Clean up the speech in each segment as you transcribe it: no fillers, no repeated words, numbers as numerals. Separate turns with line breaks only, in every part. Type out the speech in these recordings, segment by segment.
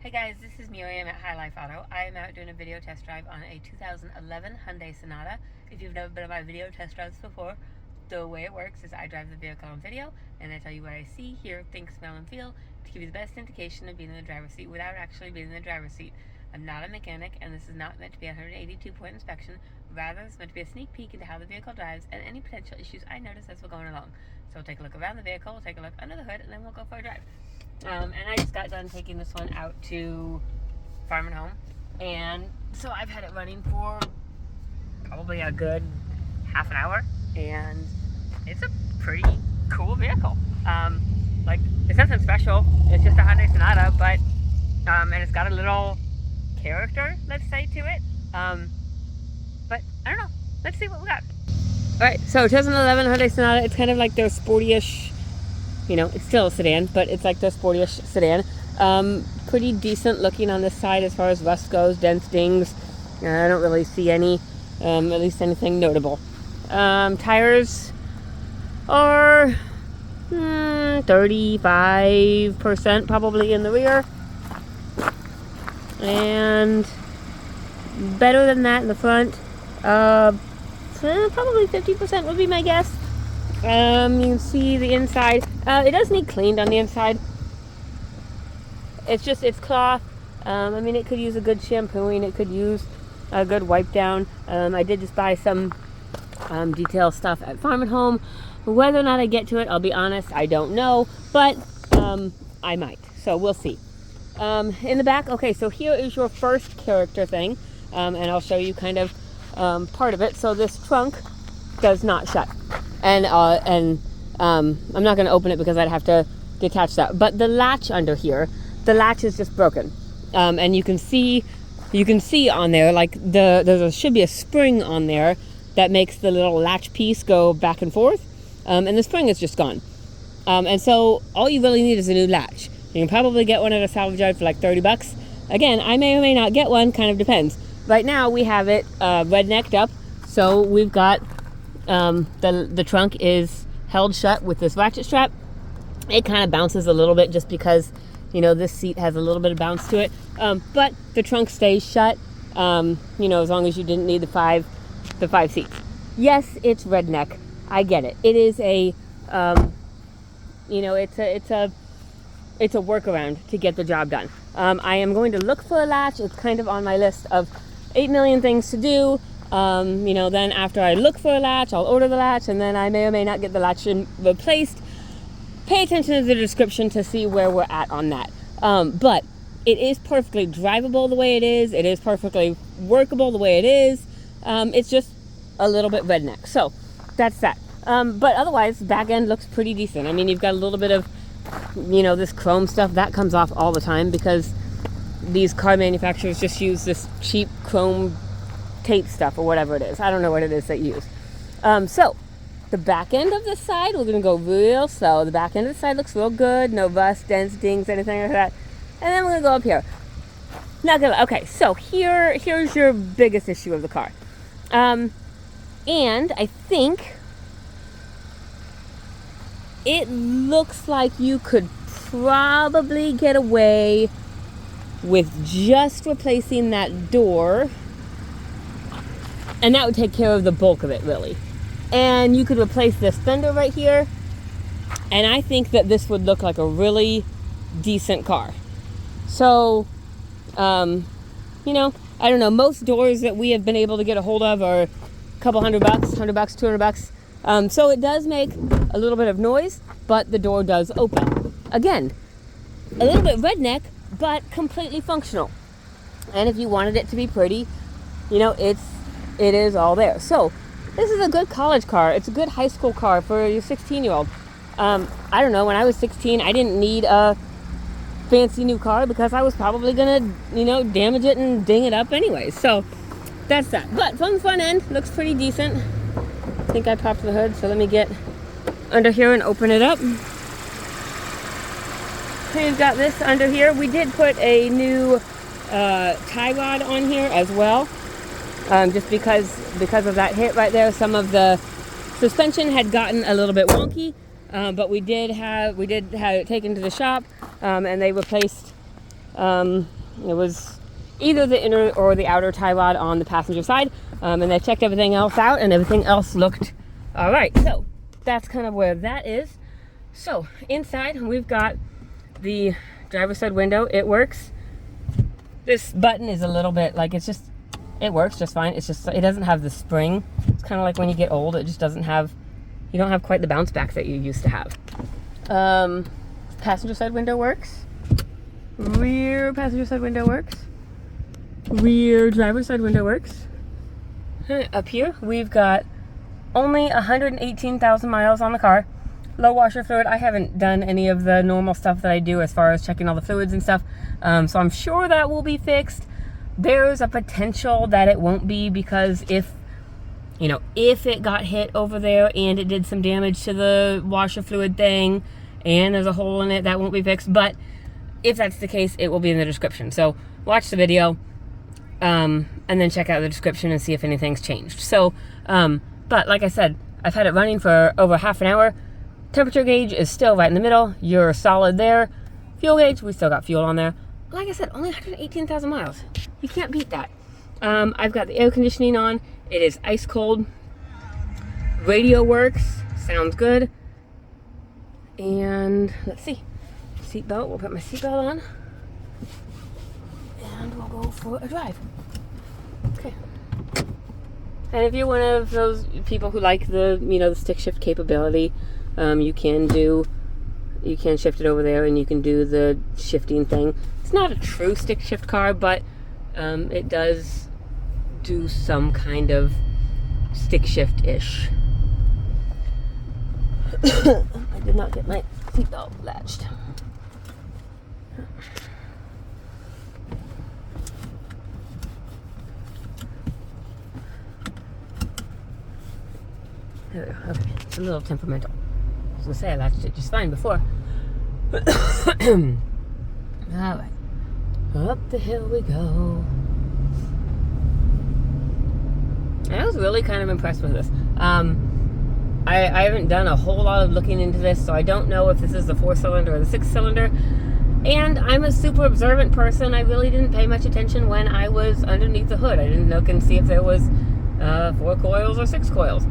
Hey guys, this is Miriam at High Life Auto. I am out doing a video test drive on a 2011 Hyundai Sonata. If you've never been on my video test drives before, the way it works is I drive the vehicle on video and I tell you what I see, hear, think, smell, and feel to give you the best indication of being in the driver's seat without actually being in the driver's seat. I'm not a mechanic and this is not meant to be a 182-point inspection. Rather, it's meant to be a sneak peek into how the vehicle drives and any potential issues I notice as we're going along. So we'll take a look around the vehicle, we'll take a look under the hood, and then we'll go for a drive. And I just got done taking this one out to Farm and Home, and so I've had it running for probably a good half an hour, and it's a pretty cool vehicle. Like, it's nothing special, it's just a Hyundai Sonata, but and it's got a little character, let's say, to it. But I don't know, let's see what we got. Alright, so 2011 Hyundai Sonata, it's kind of like their sporty-ish, you know, it's still a sedan, but it's like the sporty-ish sedan. Pretty decent looking on this side as far as rust goes, dents, dings. I don't really see any, at least anything notable. Tires are 35% probably in the rear. And better than that in the front. Probably 50% would be my guess. You can see the inside. It does need cleaned on the inside. It's cloth. I mean, it could use a good shampooing. It could use a good wipe down. I did just buy some detail stuff at Farm and Home. Whether or not I get to it, I'll be honest, I don't know. But I might. So we'll see. In the back, okay, so here is your first character thing. And I'll show you kind of part of it. So this trunk does not shut. And I'm not going to open it because I'd have to detach that. But the latch under here, the latch is just broken. And you can see on there, like should be a spring on there that makes the little latch piece go back and forth. And the spring is just gone. And so all you really need is a new latch. You can probably get one at a salvage yard for like $30. Again, I may or may not get one, kind of depends. Right now we have it rednecked up, so we've got the trunk is held shut with this ratchet strap. It kind of bounces a little bit just because, you know, this seat has a little bit of bounce to it. But the trunk stays shut, you know, as long as you didn't need the five seats. Yes, it's redneck. I get it. It is a, you know, it's a workaround to get the job done. I am going to look for a latch. It's kind of on my list of 8 million things to do. You know, then after I look for a latch, I'll order the latch, and then I may or may not get the latch replaced. Pay attention to the description to see where we're at on that. But it is perfectly drivable the way it is. It is perfectly workable the way it is. It's just a little bit redneck. So that's that. But otherwise, the back end looks pretty decent. I mean, you've got a little bit of, you know, this chrome stuff that comes off all the time because these car manufacturers just use this cheap chrome tape stuff or whatever it is. I don't know what it is they use. So the back end of the side, we're going to go real slow. The back end of the side looks real good. No rust, dents, dings, anything like that. And then we're going to go up here. Okay, so here's your biggest issue of the car. And I think it looks like you could probably get away with just replacing that door, and that would take care of the bulk of it, really. And you could replace this fender right here, and I think that this would look like a really decent car. So, you know, I don't know, most doors that we have been able to get a hold of are a couple $100, $100, $200. So it does make a little bit of noise, but the door does open. Again, a little bit redneck, but completely functional. And if you wanted it to be pretty, you know, it is all there. So this is a good college car. It's a good high school car for your 16-year-old. I don't know, when I was 16, I didn't need a fancy new car because I was probably gonna, you know, damage it and ding it up anyway. So that's that. But from the front end, looks pretty decent. I think I popped the hood, so let me get under here and open it up. We've got this under here. We did put a new tie rod on here as well, just because of that hit right there. Some of the suspension had gotten a little bit wonky, but we did have it taken to the shop, and they replaced It was either the inner or the outer tie rod on the passenger side, and I checked everything else out, and everything else looked all right. So that's kind of where that is. So inside, we've got the driver's side window. It works. This button is a little bit like, it works just fine. It's just, it doesn't have the spring. It's kind of like when you get old, it just doesn't have, you don't have quite the bounce back that you used to have. Passenger side window works. Rear passenger side window works. Rear driver's side window works. Up here, we've got only 118,000 miles on the car. Low washer fluid. I haven't done any of the normal stuff that I do as far as checking all the fluids and stuff. So I'm sure that will be fixed. There's a potential that it won't be, because if it got hit over there and it did some damage to the washer fluid thing and there's a hole in it, that won't be fixed. But if that's the case, it will be in the description. So watch the video and then check out the description and see if anything's changed. So, but like I said, I've had it running for over half an hour. Temperature gauge is still right in the middle. You're solid there. Fuel gauge, we still got fuel on there. Like I said, only 118,000 miles. You can't beat that. I've got the air conditioning on. It is ice cold. Radio works. Sounds good. And let's see. Seatbelt. We'll put my seatbelt on. And we'll go for a drive. Okay. And if you're one of those people who like the, the stick shift capability, you can shift it over there and you can do the shifting thing. It's not a true stick shift car, but it does do some kind of stick shift-ish. I did not get my seatbelt latched. There we go. Okay, it's a little temperamental. I was gonna say I latched it just fine before. Alright. Up the hill we go. I was really kind of impressed with this. I haven't done a whole lot of looking into this, so I don't know if this is the 4-cylinder or the 6-cylinder. And I'm a super observant person. I really didn't pay much attention when I was underneath the hood. I didn't look and see if there was 4 coils or 6 coils.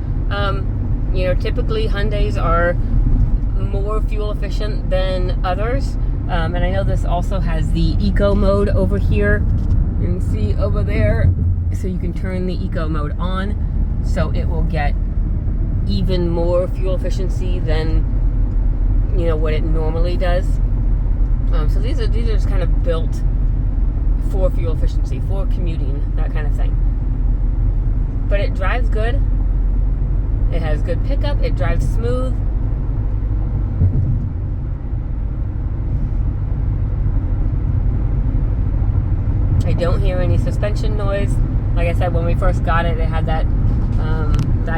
Typically Hyundais are more fuel efficient than others. And I know this also has the eco mode over here. You can see over there. So you can turn the eco mode on, so it will get even more fuel efficiency than what it normally does. So these are just kind of built for fuel efficiency, for commuting, that kind of thing. But it drives good. It has good pickup. It drives smooth. I don't hear any suspension noise. Like I said, when we first got it, it had that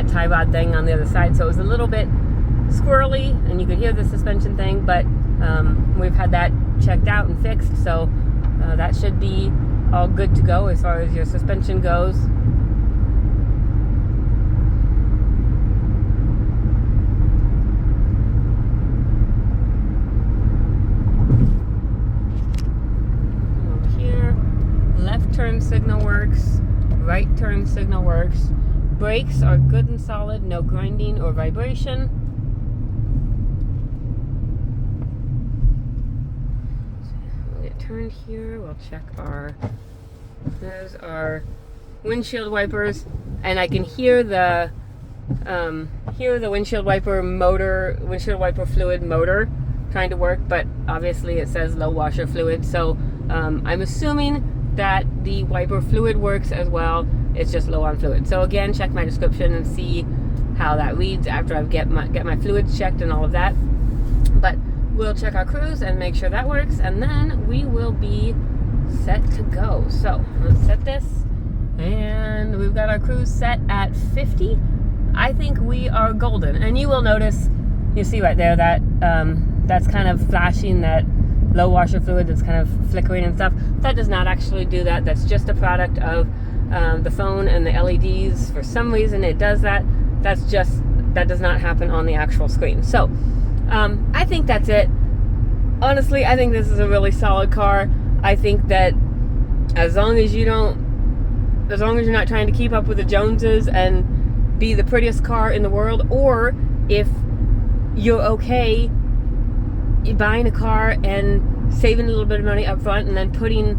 tie rod thing on the other side, so it was a little bit squirrely, and you could hear the suspension thing, but we've had that checked out and fixed, so that should be all good to go as far as your suspension goes. Left turn signal works, right turn signal works. Brakes are good and solid, no grinding or vibration. We'll get turned here, we'll check there's our windshield wipers, and I can hear the windshield wiper fluid motor trying to work, but obviously it says low washer fluid, so I'm assuming that the wiper fluid works as well. It's just low on fluid. So again, check my description and see how that reads after I get my fluids checked and all of that. But we'll check our cruise and make sure that works, and then we will be set to go. So let's set this, and we've got our cruise set at 50. I think we are golden, and you will notice, you see right there that that's kind of flashing, that low washer fluid that's kind of flickering and stuff. That does not actually do that. That's just a product of the phone and the LEDs. For some reason it does that. That does not happen on the actual screen. So I think that's it. Honestly, I think this is a really solid car. I think that as long as you're not trying to keep up with the Joneses and be the prettiest car in the world, or if you're okay buying a car and saving a little bit of money up front and then putting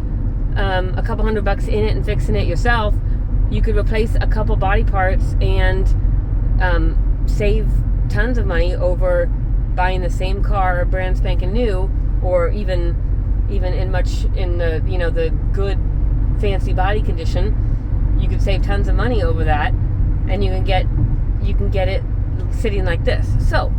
a couple $100 in it and fixing it yourself, you could replace a couple body parts and save tons of money over buying the same car brand spanking new, or even in the the good fancy body condition. You could save tons of money over that, and you can get it sitting like this. So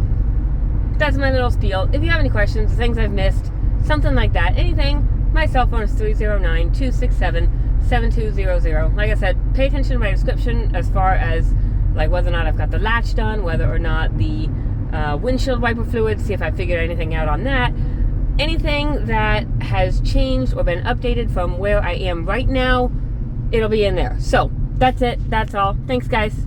that's my little spiel. If you have any questions, things I've missed, something like that, anything, my cell phone is 309-267-7200. Like I said, pay attention to my description as far as like whether or not I've got the latch done, whether or not the windshield wiper fluid, see if I figured anything out on that. Anything that has changed or been updated from where I am right now, it'll be in there. So that's it. That's all. Thanks, guys.